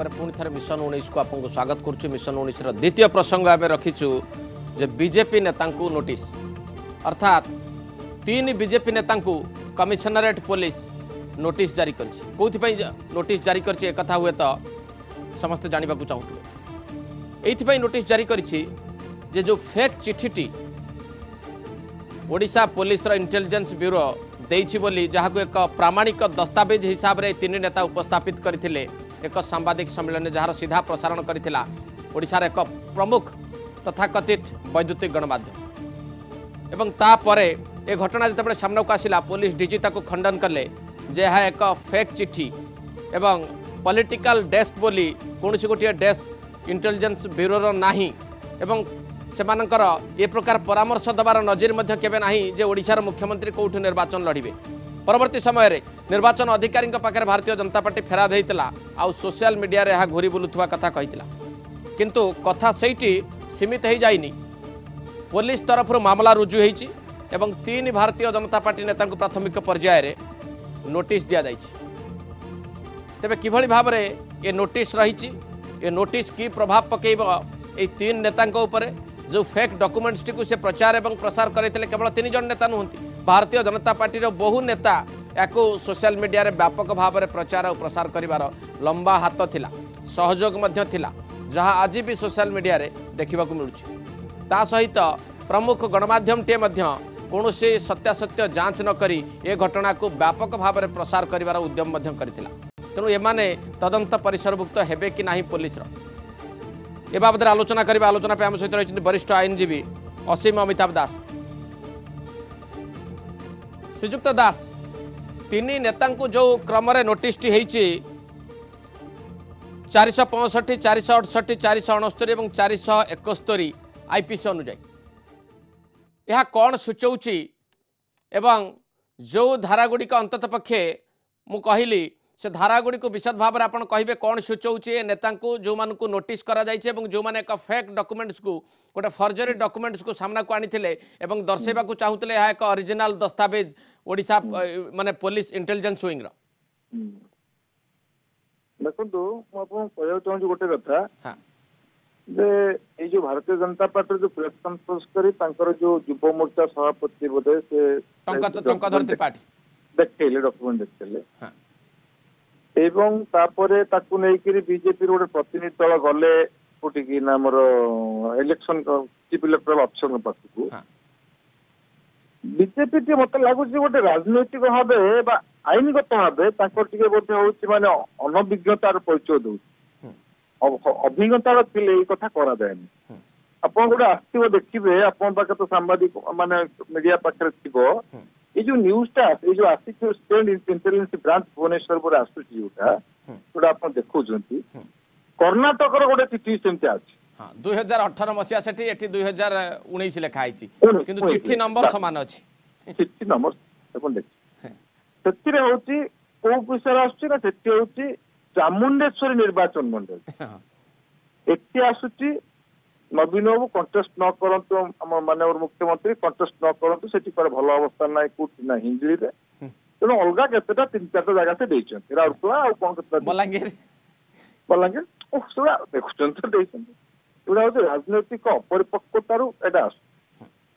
पुणी थे मिशन 19 को आपको स्वागत करुच्ची। मिशन 19 द्वितीय प्रसंग आम रखीचु जे बीजेपी नेता नोटिस अर्थात 3 बीजेपी नेता कमिशनरेट पुलिस नोटिस जारी कौन नोटिस जारी कर हुए तो समस्ते जानवा चाहूले। ये नोटिस जारी जे जो फेक चिठीटी ओडिशा पुलिस इंटेलिजेंस ब्यूरो देइछि बोली जहां एक प्रामाणिक दस्तावेज हिसाब रे 3 नेता उपस्थापित करथिले एक सांबादिक सम्मेलन जहार सीधा प्रसारण करथिला ओडिशार एक प्रमुख तथाकथित वैद्युतिक गणमाध्यम। एवं तापरे ए घटना जिते सामना को आसिला पुलिस डीजी ताको खंडन कले जे यह एक फेक चिठी एवं पॉलिटिकल डेस्क बोली कौन गोटे डेस्क इंटेलिजेंस ब्यूरो नाही एवं सेमानकर ये प्रकार परामर्श दबार नजर मध्य केबे नाही जे ओडिशार मुख्यमंत्री कोठु निर्वाचन लड़िबे। परवर्ती समय रे निर्वाचन अधिकारी पाखे भारतीय जनता पार्टी फेरा देइतला आउ सोशल मीडिया रे घूरी बुलुथुवा कथा कहितला किंतु कथा सेठी सीमित हो जाइनी। पुलिस तरफ मामला रुजु होईची एवं 3 भारतीय जनता पार्टी नेता प्राथमिक पर्याय रे नोटिस दिया जाइछि। तेबे किभଳି भाबरे ये नोटिस रहिछि ये नोटिस की प्रभाव पकेइबो ए 3 नेतांक उपरे जो फेक डॉक्यूमेंट्स टी को से प्रचार एवं प्रसार करते केवल 3 जन नेता नुहति भारतीय जनता पार्टी बहु नेता या सोशल मीडिया रे व्यापक भाव में प्रचार और प्रसार करिवार लंबा हाथ थिला सहयोग मध्य थिला जहां आज भी सोशल मीडिया रे देखा मिलुछि। ता सहित प्रमुख गणमाध्यम टे मध्य कौन से सत्यासत्य जांच न करी ए घटना को व्यापक भाव में प्रसार करिवार उद्यम मध्य करथिला। तेणु एमाने तदंत परिसरभुक्त हेबे कि नाही पुलिस ए बाबद आलोचना करबा। आलोचना पे आम सहित रही वरिष्ठ आईनजीवी असीम अमिताभ दास। श्रीजुक्त दास 3 नेता जो क्रम नोटिस टी 465 468 469 और 471 आईपीसी अनुजाई यह कौन सूचौची एवं जो धारागुड़िक अंतत पक्षे मु कहली से धारागुड़ी को विशद भाव में आपड़ कहे कौन सूचौचे नेता जो मानू नोटिस करा जो मैंने एक फेक डॉक्यूमेंट्स को गोटे फर्जरी डॉक्यूमेंट्स को सामना को आनीथिले एवं दर्शाइबा को चाहूले यह एक ओरिजिनल दस्तावेज ओडिशा माने पुलिस इंटेलिजेंस विंग देखो चाहूँ गोटे कथा जे ये जो भारतीय जनता पार्टी जो प्रेस कॉन्फ्रेंस करी जो युव मोर्चा सभापति बोधे से देखले डॉक्यूमेंट देखले एवं तापरे ताकू नेकिरी बीजेपी गोटे प्रतिनिधि दल गले कोटिकी नामर इलेक्शन चीफ इलेक्टोरल ऑफिसर पाखु बीजेपी टी मत लगुच गोटे राजनैतिक भाव आईनगत भाव बोधे हूँ माने अनभिज्ञतार परिचय दौ अभिज्ञतार थे ये कथा करा जाए आप गोटे आसो देखिए आप तो सांबादिक माने मीडिया पाखे थी ये जो न्यूज़टा ये जो आसिक स्टेट इंटेलिजेंस ब्रांच भुवनेश्वर पर आसूची जोटा जोटा आप देखुं कर्णाटक गोटे चिठी सेमती अच्छी 2018 मसीहा से 2019 लिखाई किंतु चिट्ठी नंबर सामान अच्छी चिट्ठी नंबर देखिए हूँ कौ विषय आसूँ चामुंडेश्वरी निर्वाचन मंडल एटी आसूची नवीन बाबू कंटेस्ट न करंतु माननीय मुख्यमंत्री कंटेस्ट न करंतु सेठी पर भल अवस्था ना कोठी ना हिंदी रे तेणु अलग केतेटा 3-4 जगह से देइछन राउरकेला आ कोन केतेटा बलांगीर ओ सुरा देखुछन तो देइछन एटा हो राजनैतिक अपरिपक्वतार एटा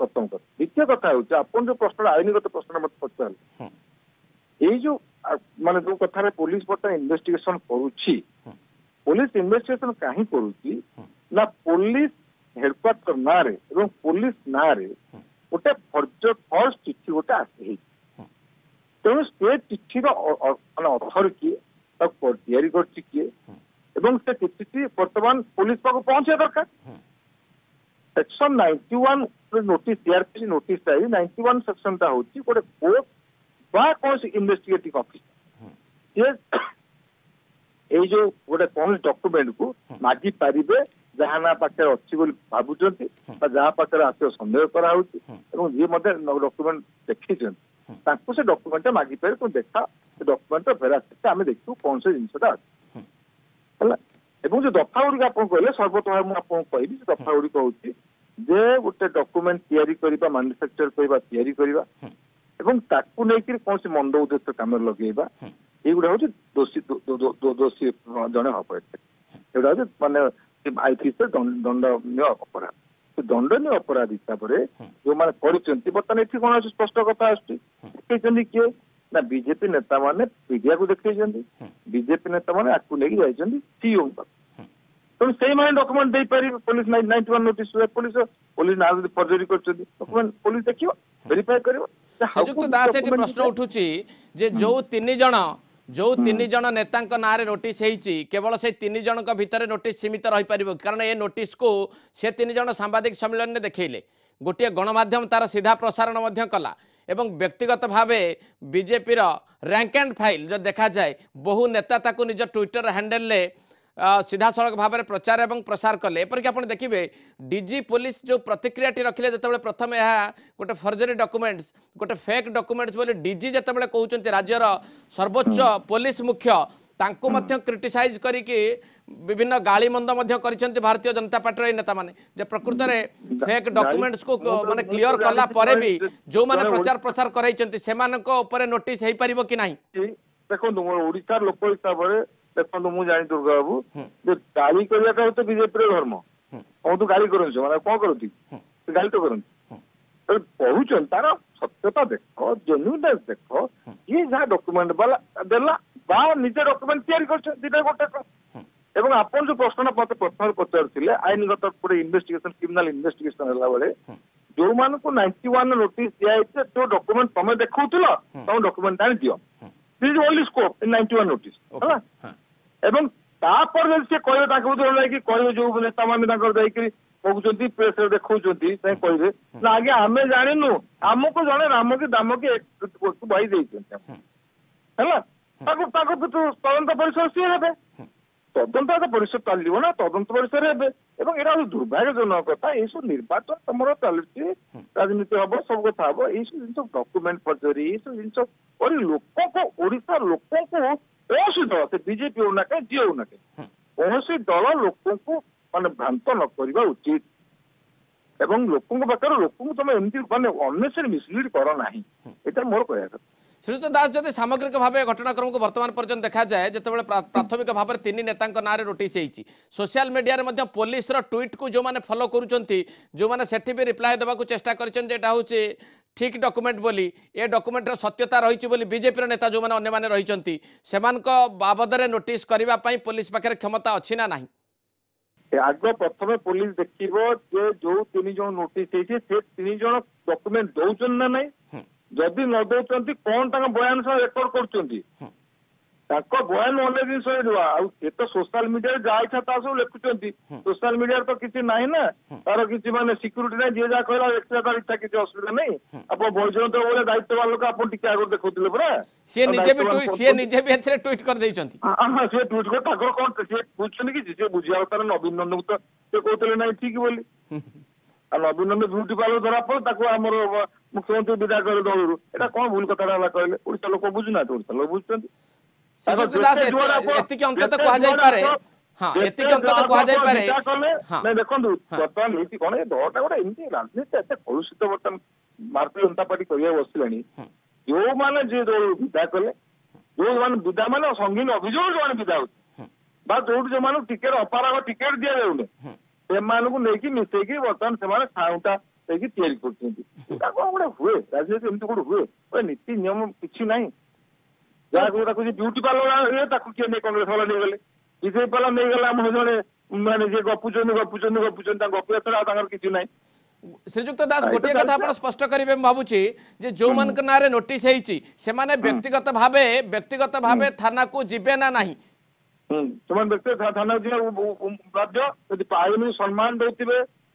प्रथम कथा। द्वितीय कथा हो आपन जो प्रश्न आईनगत प्रश्न मत पचार ये जो माने जो कथा पुलिस बर्तमान इन्वेस्टिगेशन करुछि पुलिस इन्वेस्टिगेशन कहीं करुछि ना पुलिस हेडक्वार्टर ना रे एवं पुलिस ना रे गोटे फर्स्ट चिठी गोटे आसी तेणु स्टेट चिठी अथर किए तैयारी किए एवं से चिठी बर्तमान पुलिस पाक पहुंचा दरकार section 91 notice CrPC notice 91 section टा होची गोटे कोर्ट बा कौन इन्वेस्टिगेटिंग ऑफिसर ये जो गोटे कौन डॉक्यूमेंट को मागी पारिबे जहाँ ना पाखे अच्छी भावुं जहाँ पाखे आस सन्देह कराऊँ जी डॉक्यूमेंट देखी से डॉक्यूमेंट मागी पारे तुम देखा से डॉक्यूमेंट भेरासिटी आम देखू कौन से जिनसा है जो दफा गुड़िक आप कहले सर्वतः मुझे कहि दफा गुड़िक हूँ जे गोटे डॉक्यूमेंट तैयारी करवा मैन्युफैक्चर करवा तैयारी करवा एवं ताकू लेकिन कौन से मंद उद्देश्य काम लगेगा ये गुड़ा हूँ दोषी जड़े हम एटा होची माने आईपीसी दंडनीय अपराध से दंडनीय अपराध हिसाब से जो मैंने करछंती बर्तमान एठी कोन स्पष्ट कथा आछी देखैछंती किए ना बीजेपी नेता माने मीडिया को देखैछंती बीजेपी नेता माने आकु लेकी जाइछंती सीओ तो से माने डॉक्यूमेंट दे पारि पुलिस 91 नोटिस पुलिस ना फर्जरी करछंती डॉक्यूमेंट पुलिस देखियो वेरीफाई करियो श्रीजुक्त दास एटी प्रश्न उठुची जे जो तीन जन नेतांक नाँ नोटिस होती केवल से 3 जन भितर नोटिस सीमित रही पार कारण ये नोटिस को से 3 जन सांबादिक सम्मेलन में देखले गोटे गणमाध्यम तार सीधा प्रसारण कला एवं व्यक्तिगत भावे बीजेपी रैंक एंड फाइल जो देखा जाए बहु नेता ताकू निज ट्विटर हैंडल सीधा सड़क भाव में प्रचार और प्रसार कले एपरिक आप देखिए डीजी पुलिस जो प्रतिक्रिया रखिले जो प्रथम यह गोटे फर्जरी डॉक्यूमेंट्स गोटे फेक डॉक्यूमेंट्स बोले डीजी जिते कहते राज्यर सर्वोच्च पुलिस मुख्य तांको मध्य क्रिटिसाइज करिके विभिन्न गाली मंद करिसेंती भारतीय जनता पार्टी नेता माने जे प्रकृत में फेक डॉक्यूमेंट्स को माने क्लियर कला परे भी जो माने प्रचार प्रसार कराइसेंती सेमानक ऊपर नोटिस हेई परिबो कि नाही देखो ओडिसा लोक हिसाब से देखो मुझे जानी दुर्गा बाबू जो गाड़ी करने तो बीजेपी धर्म हम तो गाड़ी कर कौन करती गाड़ी तो करती कहून तार सत्यता देख जेन्युइननेस देख ये जहाँ डॉक्यूमेंट वाला देला बा निजे डॉक्यूमेंट तैयारी कर गोटे एवं आपन जो प्रश्न मत प्रथम पचार आईनगत गोटे इन्वेस्टिगेशन क्रिमिनाल इन्वेस्टिगेशन है जो मान को 91 नोटिस दिखाई जो डॉक्यूमेंट तुम देखो तुम डॉक्यूमेंट आनी दियो this is only scope in 91 notice है एवं तापर से कहे कहे जो नेता मैंने कहते प्रेस देखा कहे ना आगे आम जानू आमको जड़े राम की दाम की बही देते तदंत परिसर सी हे तदंत परिसर चलो ना तदंत परिसर हे यहाँ दुर्भाग्यजनक कथा ये सब निर्वाचन तुम चलती राजनीति हम सब कथा हम ये सब जिन डॉक्यूमेंट फर्जरी ये सब जिन लोक को ओडिशा लोक को कौन दल से बीजेपी हो ना कहीं जी हो ना कहीं कौन दल लोक को माने भ्रांत न करवा उचित एवं लोकों पाखे लोक तुम एमती माने अननेसेसरी मिसलीड कर ना ये मोर कह श्रीजुक्त दास जब सामग्रिक भाव घटनाक्रम को वर्तमान पर्यंत देखा जाए जो प्राथमिक भाव में 3 नेता ना नोटिस होती सोशल मीडिया रे पुलिस ट्वीट को जो मैंने फॉलो करुँच जो मैंने सेठी भी रिप्लाई देवा चेष्टा कर ठीक डॉक्यूमेंट बोली ए डॉक्यूमेंट सत्यता रही बोली बीजेपी नेता जो मैंने अन्य रही से बाबद नोटिस करने पुलिस पाखे क्षमता अच्छी ना नहीं आग प्रथम पुलिस देखो जो 3 जन नोटिस से 3 जन डॉक्यूमेंट दौन ना नहीं जदि न दौरान कौन बयान रेकर्ड कर बयान अनेक जिन तो सोशल मीडिया जहाँ इच्छा सब लिखुंट सोशल मीडिया तो किसी ना ना तार किसी माने सिक्यूरीटी ना जी जहाँ कहला देखा तार इच्छा किसी असुविधा नहीं आप वैजयंत भाई दायित्व लोक आप आगे देखुले पूरा सी निजे भी ट्वीट कर देइछंती हां से ट्वीट कर ठाकुर कौन से बुझछन कि से बुझिया तार नवीन नंदन तो से कहते ना ठीक बोली नवीन नंदन ब्यूटी पार्लर धरा पड़े आमर मुख्यमंत्री विदा कर दलू एटा कौन भूल कथा कहले ओडिशा लोक बुझुना ओडिशा लोक बुझुछंती श्रीजुक्त दास एतिक अंक तो कहा जाय पारे हां एतिक अंक तो कहा जाय पारे हां मैं देखंतु वर्तमान नीति कोन ए दौटा गोटे एमती राजनीति एते कलुषित वर्तमान भारतीय जनता पार्टी करिया बसलानी जो माने जे विदा कले जो माने विदा माने संगीन अभियोग जो माने विदा होती बा जो माने टिकेट अपाराग टिकेट दिया जाउने से मानकु नेकी मिसेकी वर्तमान से माने खाउटा सेकी तैयारी करछंती ताको गोटे हुए राजनीति एमती गोटे हुए नीति नियम किछि नाही ब्यूटी पार्लर ये किए नहीं कांग्रेस वाला नहीं गले बीजेपी वाला नहीं गला हम जड़े माने जे गपुचन गपिया छड़ा किसी ना श्रीजुक्त दास गोटे कथा आप स्पष्ट करेंगे भावुची जो मान ना नोटिस से व्यक्तिगत भावे थाना को जीवे ना नहीं व्यक्ति थाना बाध्य यदि आईन सम्मान दे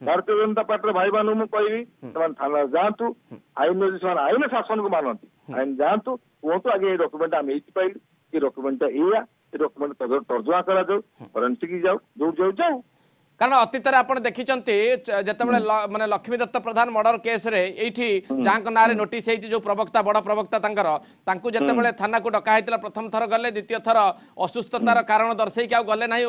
भारतीय जनता पार्टी भाई मान मुझे कहि थाना जातु आईन आईन शासन को मानती आईन जातु कहतु आगे डॉक्यूमेंट आम ये पाइलु ये डॉक्यूमेंट या डॉक्यूमेंट तर्जमा करा फरेन्सिक जाऊ जो जाऊ जाऊ कारण अतीत आप देखी जिते माने लक्ष्मी दत्त प्रधान मर्डर केस रे एठी जहाँ ना नोटिस जो प्रवक्ता बड़ प्रवक्ता जिते थाना को डका प्रथम थर गले द्वितीय थर असुस्थतार कारण दर्शेक गले ना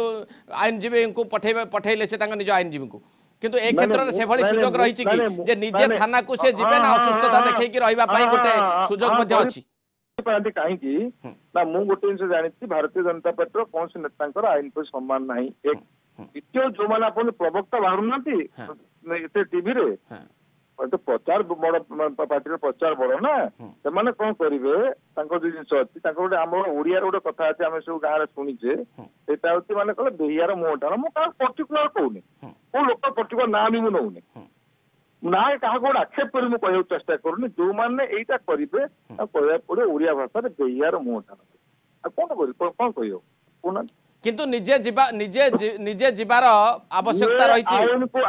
आईनजीवी को पठेले से निज आईनजीवी को किंतु ए क्षेत्र से भली सुजोग रही कि निजे थाना को से जीवे ना असुस्थता देखैकी रहिबा पई गोटे सुजोग मध्ये अछि पारती कहीं ना मु गोटे जिन जानी भारतीय जनता पार्टी कौन से नेता आईन पर सम्मान ना एक द्वितीय जो मैंने आप प्रवक्ता बाहर ना टीवी रे तो प्रचार बड़ पार्टी प्रचार बड़ ना से कौन करेंगे जो जिन अच्छी गोटे आम ओडिया गोटे कथा अच्छे आम सब गाँव शुणीचे सेटा हूँ माने कहे बेहियार मुहँ टाण मुझे पर्टिकुलर कहूनी कौ लोक पर्टिकुलर ना भी मुझे नौनी ना क्या गोटे आक्षेप कर मुझे चेष्टा करूनी जो मैंने यहाँ करेंगे कहना पड़े ओडिया भाषा बेहियार मुहँ टाण कौन कौन कह कहना किंतु निजे जीवार आवश्यकता रही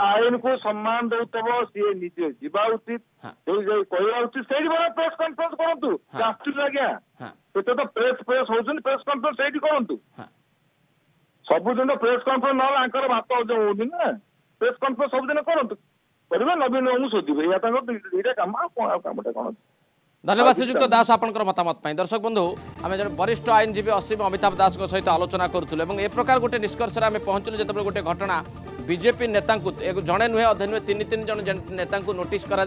आईन को सम्मान दौतब सी निजे जीवा उचित कहवा उचित से प्रेस कॉन्फ्रेंस करूँ आसुल आज्ञा तो प्रेस होती प्रेस कॉन्फ्रेंस से करूँ सबुदिन प्रेस कॉन्फ्रेंस ना भात हजम होनी ना प्रेस कॉन्फ्रेंस सबुदिन करूँ करेंगे नवीन बाबू शोधे या दुईटा कम कमटा कौन धन्यवाद श्रीजुक्त दास आपंकर मतामत पाई दर्शक बंधु आम जन वरिष्ठ आईनजीवी असीम अमिताभ दास सहित आलोचना करूँ ए प्रकार गोटे निष्कर्ष आम पहुँचलु जो गोटे घटना बीजेपी नेता जड़े नुहे अधे नुहे तीन जन नेता नोटिस करा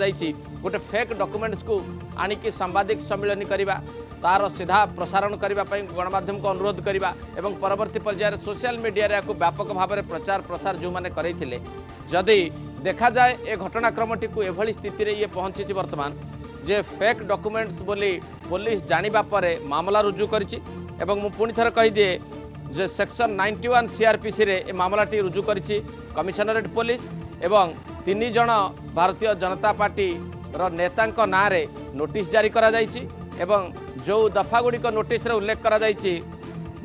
गोटे फेक डॉक्यूमेंट्स को आणिकी सांबादिक सम्मिलन करवा तार सीधा प्रसारण करने गणमाध्यम को अनुरोध करवा एवं परवर्ती पर्यायर सोशल मीडिया रे व्यापक भाव में प्रचार प्रसार जो मैंने करते जदि देखा जाए ए घटनाक्रमटी को एभली स्थिति रे ये पहुंची वर्तमान जे फेक डॉक्यूमेंट्स बोली पुलिस जानिबा परे मामला रुजु करिछि एवं मु पुणी थर कहि दिए जे सेक्शन 91 सीआरपीसी रे ए मामलाटी रुजु करिछि कमिशनरेट पुलिस एवं 3 जन भारतीय जनता पार्टी रो नेतांक नाँ रे नोटिस जारी करा जाइछि एवं जो दफा गुड़िक नोटिस रे उल्लेख करा जाइछि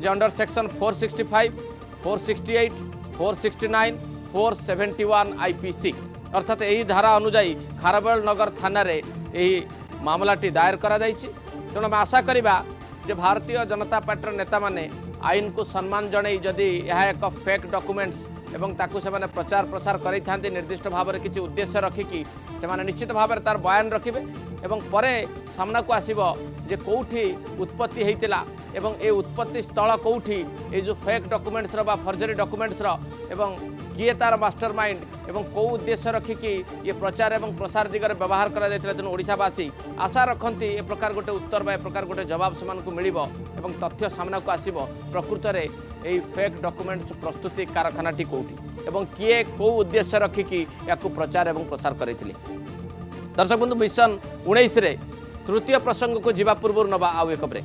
जे अंडर सेक्शन 465 468 469 471 आईपीसी अर्थात यही धारा अनुजाई खारबेल नगर थाना रे यही मामलाटी दायर करा जाइछि तेणु आम आशा करिबा जे भारतीय जनता पार्टी नेता माने आईन को सम्मान जणै जदि यह एक फेक डॉक्यूमेंट्स एवं ताकू से प्रचार प्रसार करै थांते निर्दिष्ट भाव में किसी उद्देश्य रखिकी से निश्चित भाव में तार बयान रखिबे एवं परे सामना को आसीबो जे कोठी उत्पत्ति हेतिला एवं ए उत्पत्ति स्थल कोठी ए जो फेक डॉक्यूमेंट्स रो बा फर्जरी डॉक्यूमेंट्स रो एवं किए तार मास्टरमाइंड एवं कौ उद्देश्य रखिकी ये प्रचार एवं प्रसार दिगरे व्यवहार करा जायतिला तेणु ओडिशावासी आशा रखती ए प्रकार गोटे उत्तर बा ए प्रकार गोटे जवाब से मिलिबो एवं तथ्य सामना को आसीबो प्रकृत रे ए फेक डॉक्यूमेंट्स प्रस्तुति कारखानाटी कोठी एवं किए कौ उद्देश्य रखिकी याकू प्रचार एवं प्रसार करथिले। दर्शक बंधु मिशन 19 रे तृतीय प्रसंग को जीवा पूर्व नवा आउ एक ब्रेक।